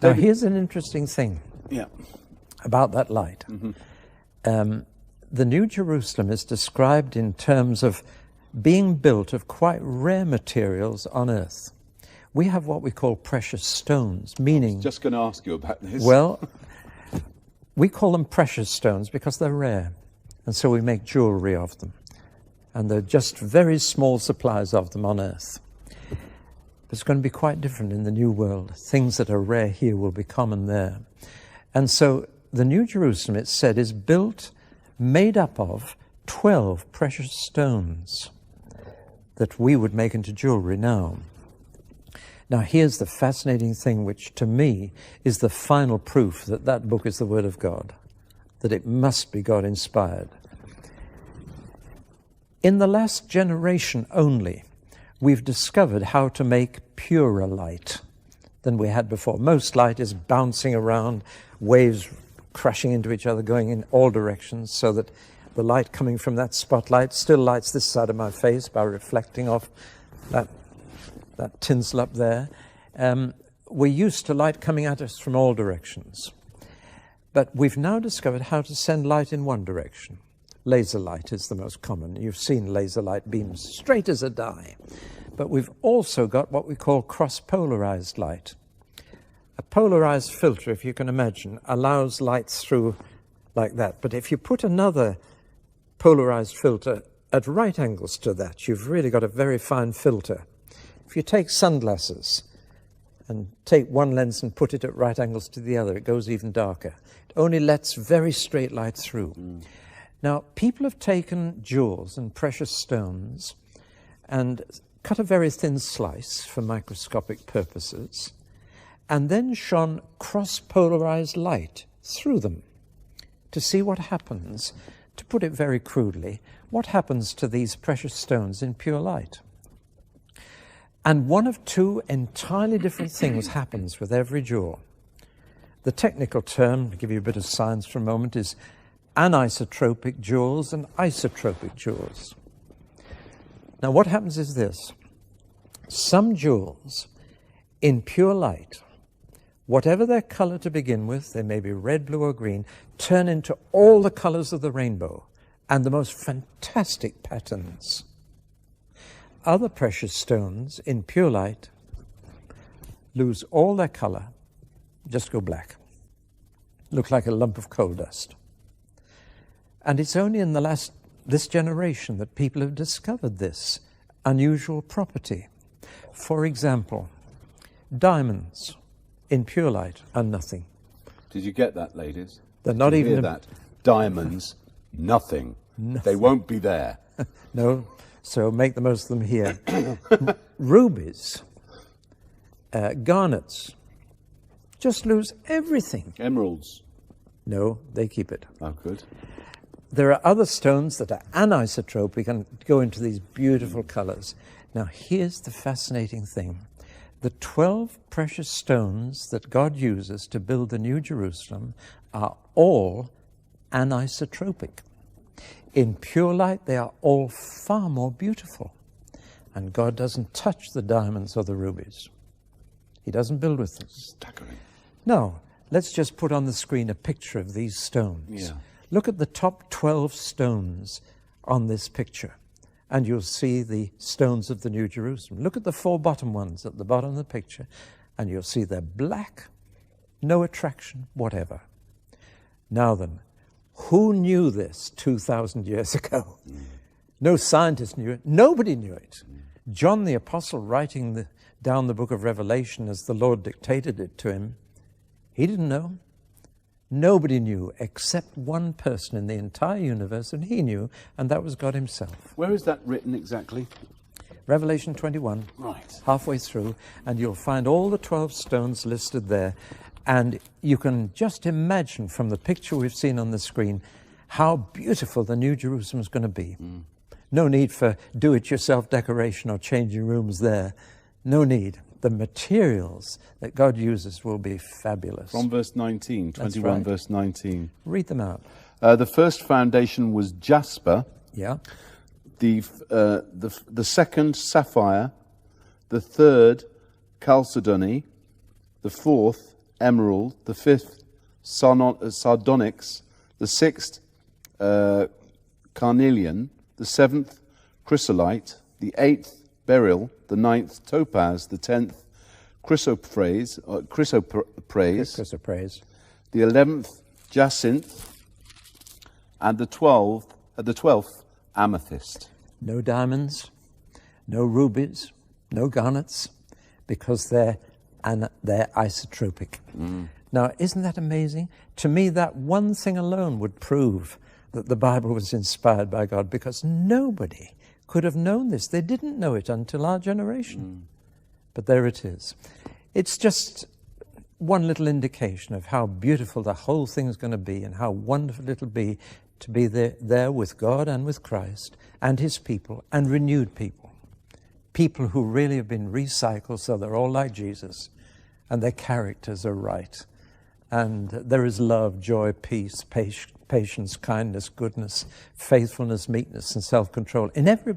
Now, here's an interesting thing Yeah. about that light. The New Jerusalem is described in terms of being built of quite rare materials on earth. We have what we call precious stones, meaning... Just going to ask you about this. Well, we call them precious stones because they're rare, and so we make jewelry of them. And they're just very small supplies of them on earth. It's going to be quite different in the New World. Things that are rare here will be common there. And so the New Jerusalem, it's said, is built, made up of 12 precious stones that we would make into jewelry now. Now, here's the fascinating thing, which to me is the final proof that that book is the Word of God, that it must be God-inspired. In the last generation only, we've discovered how to make purer light than we had before. Most light is bouncing around, waves crashing into each other, going in all directions, so that the light coming from that spotlight still lights this side of my face by reflecting off that tinsel up there. We're used to light coming at us from all directions. But we've now discovered how to send light in one direction. Laser light is the most common. You've seen laser light beams straight as a die. But we've also got what we call cross-polarized light. A polarized filter, if you can imagine, allows light through like that. But if you put another polarized filter at right angles to that, you've really got a very fine filter. If you take sunglasses and take one lens and put it at right angles to the other, it goes even darker. It only lets very straight light through. Now, people have taken jewels and precious stones and cut a very thin slice for microscopic purposes, and then shone cross-polarized light through them to see what happens. To put it very crudely, what happens to these precious stones in pure light? And one of two entirely different things happens with every jewel. The technical term, to give you a bit of science for a moment, is anisotropic jewels and isotropic jewels. Now, what happens is this. Some jewels, in pure light, whatever their color to begin with, they may be red, blue, or green, turn into all the colors of the rainbow and the most fantastic patterns. Other precious stones, in pure light, lose all their color, just go black, look like a lump of coal dust. And it's only in this generation that people have discovered this unusual property. For example, diamonds in pure light are nothing. Did you get that, ladies? They're not Did you even hear that? Diamonds, nothing. They won't be there. No, so make the most of them here. Rubies, garnets, just lose everything. Emeralds. No, they keep it. Oh, good. There are other stones that are anisotropic and go into these beautiful colors. Now, here's the fascinating thing. The 12 precious stones that God uses to build the New Jerusalem are all anisotropic. In pure light, they are all far more beautiful. And God doesn't touch the diamonds or the rubies. He doesn't build with them. Staggering. No, let's just put on the screen a picture of these stones. Yeah. Look at the top 12 stones on this picture, and you'll see the stones of the New Jerusalem. Look at the 4 bottom ones at the bottom of the picture, and you'll see they're black, no attraction whatever. Now then, who knew this 2,000 years ago? No scientist knew it. Nobody knew it. John the Apostle, writing down the book of Revelation as the Lord dictated it to him, he didn't know. Nobody knew except one person in the entire universe, and he knew, and that was God himself. Where is that written exactly? Revelation 21, Right. halfway through, and you'll find all the 12 stones listed there. And you can just imagine from the picture we've seen on the screen how beautiful the New Jerusalem is going to be. No need for do-it-yourself decoration or changing rooms there. No need. The materials that God uses will be fabulous. From verse 19, 21 right. verse 19. Read them out. The first foundation was jasper, Yeah. the second sapphire, the third chalcedony, the fourth emerald, the 5th sardonyx, the 6th carnelian, the 7th chrysolite, the 8th beryl, the 9th topaz, the 10th chrysoprase, the 11th jacinth, and the 12th amethyst. No diamonds, no rubies, no garnets, because they're isotropic. Now, isn't that amazing? To me, that one thing alone would prove that the Bible was inspired by God, because nobody could have known this. They didn't know it until our generation. But there it is. It's just one little indication of how beautiful the whole thing's going to be, and how wonderful it'll be to be there with God and with Christ and his people, and renewed people. People who really have been recycled, so they're all like Jesus, and their characters are right. And there is love, joy, peace, patience, kindness, goodness, faithfulness, meekness, and self-control in everybody.